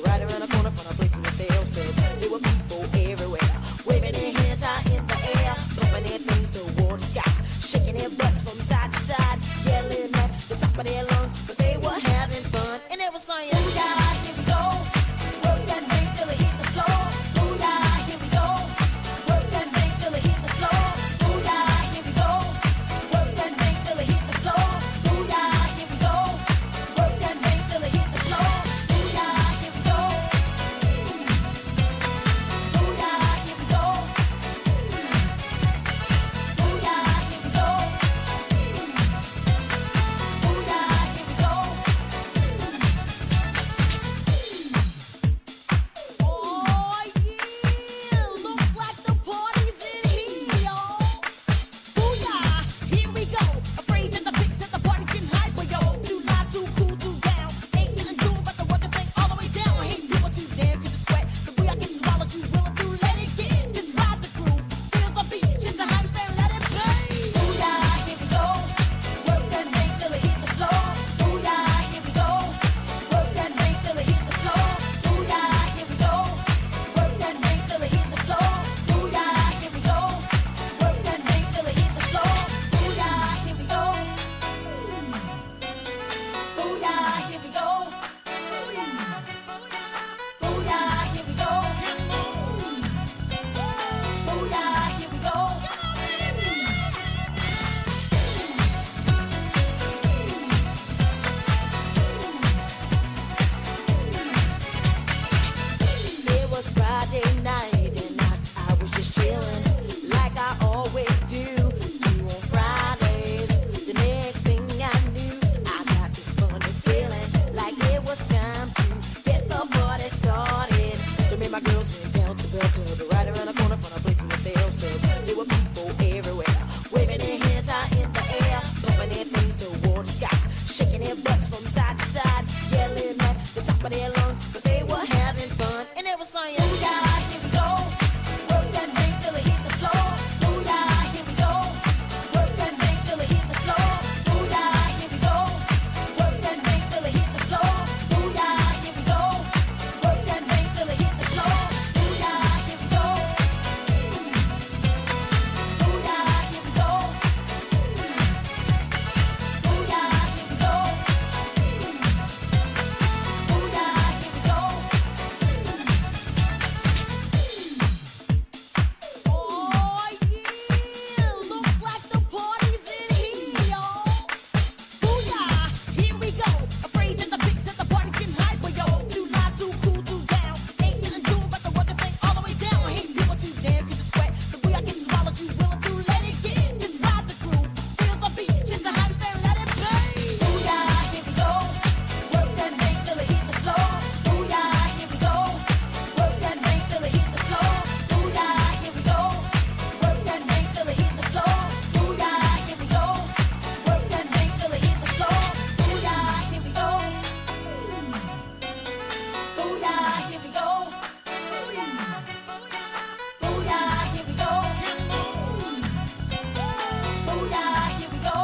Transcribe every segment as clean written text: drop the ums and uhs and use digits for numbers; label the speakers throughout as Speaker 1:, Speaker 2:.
Speaker 1: right around the corner from the place where they sell stuff. There were people everywhere, waving their hands high in the air, thumping their things toward the sky, shaking their butts from side to side, yelling at the top of their lungs, but they were having fun, and they were saying, "Booyah, here we go, work that thing till it hit the floor. Booyah, here we go, work that thing till it hit the floor. Booyah, here we go, work that thing till it hit the floor. Booyah, here we go, work that thing till it hit the floor. Booyah, here we go, booyah, here we go, booyah, here we go, booyah, here we go." Oh yeah, looks like the party's in here, y'all. Booyah, here we go. Afraid that the pigs that the party's getting hyper, yo. Too loud, too cool, too down. Ain't nothing to do but the work the thing all the way down. Hate people too damn to the sweat. The booyah gets swallowed, you willing to let it get. Just ride the groove, feel the beat, kiss the hype and let it play. Booyah, here we go. Work that thing till it hit the floor. Booyah, here we go. Work that thing till it hit the floor. Booyah, here we go. Work that thing till it hit the floor. Booyah, here we go. Work that thing till it hit the floor. Booyah, here we go. Booyah, here we go. Booyah, here we go. Booyah, here we go. It was Friday night and I was just chilling like I always do. You on Fridays. The next thing I knew, I got this funny feeling like it was time to get the party started. So me and my girls went down to the club, right around the corner from the place where they sell stuff. There were people everywhere, waving their hands high in the air, thumping their things toward the sky, shaking their butts from side to side, yelling at the top of their lungs, but they were having fun, and they were saying, "Booyah, here we go, work that thing till it hit the floor. Booyah, here we go, work that thing till it hit the floor. Booyah, here we go, work that thing till it hit the floor. Booyah, here we go, work that thing till it hit the floor. Booyah, here we go, booyah, here we go, booyah, here we go, booyah, here we go." Oh yeah, looks like the party's in here, y'all. Booyah, here we go. Afraid that the pigs that the party's getting hyper, yo. Too loud, too cool, too down. Ain't nothing to do but the work the thing all the way down. Hate people too damn to the sweat. The booyah gets swallowed, you willing to let it get. Just ride the groove, feel the beat, kiss the hype and let it play. Booyah, here we go. Work that thing till it hit the floor. Booyah, here we go. Work that thing till it hit the floor. Booyah, here we go. Work that thing till it hit the floor. Booyah, here we go. Work that thing till it hit the floor. Booyah, here we go. Booyah, here we go. Booyah, here we go. Booyah, here we go.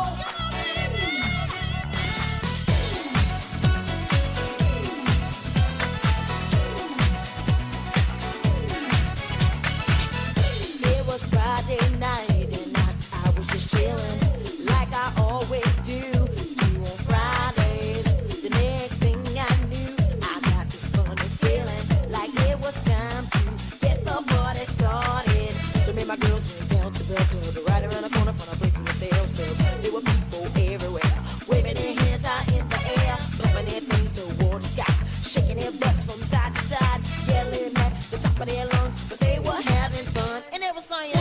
Speaker 1: It was Friday night and I was just chilling like I always do. You on Fridays. The next thing I knew, I got this funny feeling like it was time to get the party started. So me and my girls went down to the club, right around the corner from the place where they sell stuff. There were people everywhere, waving their hands high in the air, thumping their things toward the sky, shaking their butts from side to side, yelling at the top of their lungs, but they were having fun, and they were saying,